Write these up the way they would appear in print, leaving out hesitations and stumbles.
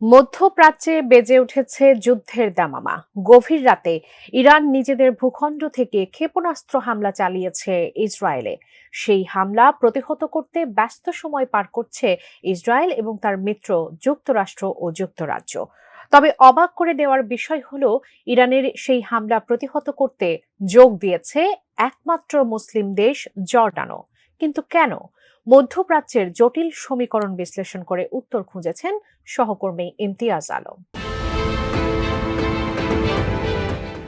মধ্যপ্রাচ্যে বেজে উঠেছে যুদ্ধের দামামা। গভীর রাতে ইরান নিজেদের ভূখণ্ড থেকে ক্ষেপণাস্ত্র হামলা চালিয়েছে ইসরায়েলে। সেই হামলা প্রতিহত করতে ব্যস্ত সময় পার করছে ইসরায়েল এবং তার মিত্র যুক্তরাষ্ট্র ও যুক্তরাজ্য। তবে অবাক করে দেওয়ার বিষয় হলো, ইরানের সেই হামলা প্রতিহত করতে যোগ দিয়েছে একমাত্র মুসলিম দেশ জর্ডানও। কিন্তু কেন? মধ্যপ্রাচ্যের জটিল সমীকরণ বিশ্লেষণ করে উত্তর খুঁজেছেন সহকর্মী ইমতিয়াজ আলম।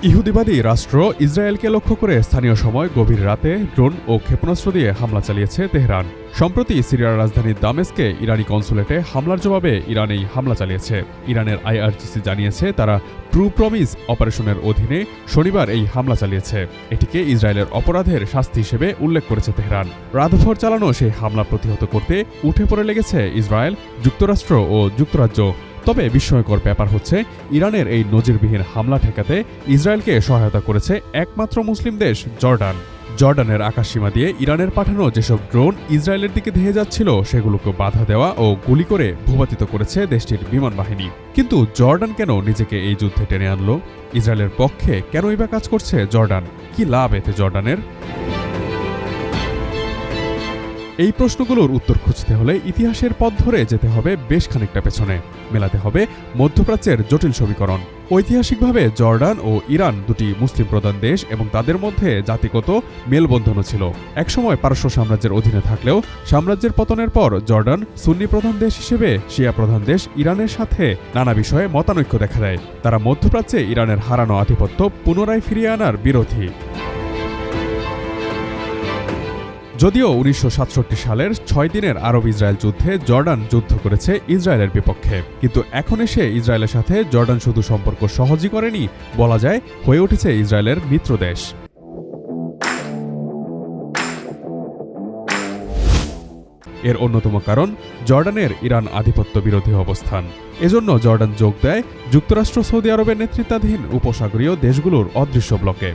ইহুদিবাদী রাষ্ট্র ইসরায়েলকে লক্ষ্য করে স্থানীয় সময় গভীর রাতে ড্রোন ও ক্ষেপণাস্ত্র দিয়ে হামলা চালিয়েছে তেহরান। সম্প্রতি সিরিয়ার রাজধানী দামেস্কে ইরানি কনসুলেটে হামলার জবাবে ইরান এই হামলা চালিয়েছে। ইরানের আইআরজিসি জানিয়েছে তারা ট্রু প্রমিস অপারেশনের অধীনে শনিবার এই হামলা চালিয়েছে। এটিকে ইসরায়েলের অপরাধের শাস্তি হিসেবে উল্লেখ করেছে তেহরান। রাতভর চালানো সেই হামলা প্রতিহত করতে উঠে পড়ে লেগেছে ইসরায়েল, যুক্তরাষ্ট্র ও যুক্তরাজ্য। তবে বিস্ময়কর ব্যাপার হচ্ছে, ইরানের এই নজিরবিহীন হামলা ঠেকাতে ইসরায়েলকে সহায়তা করেছে একমাত্র মুসলিম দেশ জর্ডান। জর্ডানের আকাশসীমা দিয়ে ইরানের পাঠানো যেসব ড্রোন ইসরায়েলের দিকে ধেয়ে যাচ্ছিল, সেগুলোকে বাধা দেওয়া ও গুলি করে ভূপাতিত করেছে দেশটির বিমান বাহিনী। কিন্তু জর্ডান কেন নিজেকে এই যুদ্ধে টেনে আনলো? ইসরায়েলের পক্ষে কেনই বা কাজ করছে জর্ডান? কি লাভ এতে জর্ডানের? এই প্রশ্নগুলোর উত্তর খুঁজতে হলে ইতিহাসের পথ ধরে যেতে হবে বেশ খানিকটা পেছনে। মেলাতে হবে মধ্যপ্রাচ্যের জটিল সমীকরণ। ঐতিহাসিকভাবে জর্ডান ও ইরান দুটি মুসলিম প্রধান দেশ এবং তাদের মধ্যে জাতিগত মেলবন্ধনও ছিল। একসময় পারস্য সাম্রাজ্যের অধীনে থাকলেও সাম্রাজ্যের পতনের পর জর্ডান সুন্নি প্রধান দেশ হিসেবে শিয়া প্রধান দেশ ইরানের সাথে নানা বিষয়ে মতানৈক্য দেখা দেয়। তারা মধ্যপ্রাচ্যে ইরানের হারানো আধিপত্য পুনরায় ফিরিয়ে আনার বিরোধী। যদিও ১৯৬৭ সালের ৬ দিনের আরব ইসরায়েল যুদ্ধে জর্ডান যুদ্ধ করেছে ইসরায়েলের বিপক্ষে, কিন্তু এখন এসে ইসরায়েলের সাথে জর্ডান শুধু সম্পর্ক সহজই করেনি, বলা যায় হয়ে উঠেছে ইসরায়েলের মিত্র দেশ। এর অন্যতম কারণ জর্ডানের ইরান আধিপত্য বিরোধী অবস্থান। এজন্য জর্ডান যোগ দেয় যুক্তরাষ্ট্র, সৌদি আরবের নেতৃত্বাধীন উপসাগরীয় দেশগুলোর অদৃশ্য ব্লকে।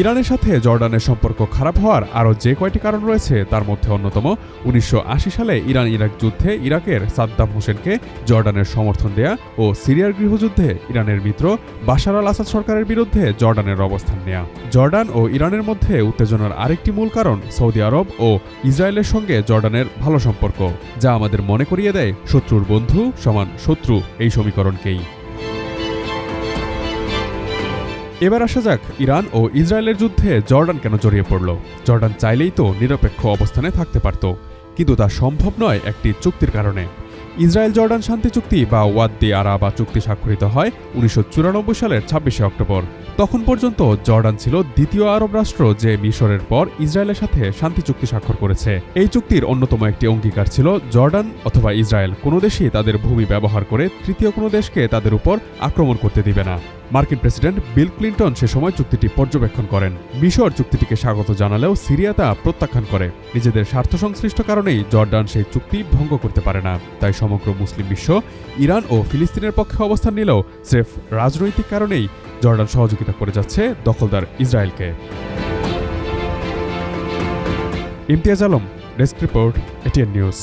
ইরানের সাথে জর্ডানের সম্পর্ক খারাপ হওয়ার আরও যে কয়টি কারণ রয়েছে, তার মধ্যে অন্যতম ১৯৮০ সালে ইরান ইরাক যুদ্ধে ইরাকের সাদ্দাম হোসেনকে জর্ডানের সমর্থন দেয়া ও সিরিয়ার গৃহযুদ্ধে ইরানের মিত্র বাশার আল আসাদ সরকারের বিরুদ্ধে জর্ডানের অবস্থান নেয়া। জর্ডান ও ইরানের মধ্যে উত্তেজনার আরেকটি মূল কারণ সৌদি আরব ও ইসরায়েলের সঙ্গে জর্ডানের ভালো সম্পর্ক, যা আমাদের মনে করিয়ে দেয় শত্রুর বন্ধু সমান শত্রু এই সমীকরণকেই। এবার আসা যাক ইরান ও ইসরায়েলের যুদ্ধে জর্ডান কেন জড়িয়ে পড়ল। জর্ডান চাইলেই তো নিরপেক্ষ অবস্থানে থাকতে পারত, কিন্তু তা সম্ভব নয় একটি চুক্তির কারণে। ইসরায়েল জর্ডান শান্তি চুক্তি বা ওয়াদি আরাবা চুক্তি স্বাক্ষরিত হয় ১৯৯৪ সালের ২৬শে অক্টোবর। তখন পর্যন্ত জর্ডান ছিল দ্বিতীয় আরব রাষ্ট্র যে মিশরের পর ইসরায়েলের সাথে শান্তি চুক্তি স্বাক্ষর করেছে। এই চুক্তির অন্যতম একটি অঙ্গীকার ছিল জর্ডান অথবা ইসরায়েল কোনো দেশই তাদের ভূমি ব্যবহার করে তৃতীয় কোনো দেশকে তাদের উপর আক্রমণ করতে দিবে না। মার্কিন প্রেসিডেন্ট বিল ক্লিন্টন সে সময় চুক্তিটি পর্যবেক্ষণ করেন। মিশর চুক্তিটিকে স্বাগত জানালেও সিরিয়া তা প্রত্যাখ্যান করে। নিজেদের স্বার্থ সংশ্লিষ্ট কারণেই জর্ডান সেই চুক্তি ভঙ্গ করতে পারে না। তাই সমগ্র মুসলিম বিশ্ব ইরান ও ফিলিস্তিনের পক্ষে অবস্থান নিলেও স্রেফ রাজনৈতিক কারণেই জর্ডান সহযোগিতা করে যাচ্ছে দখলদার ইসরায়েলকে। Imtiaz Alam, desk report, ATN news.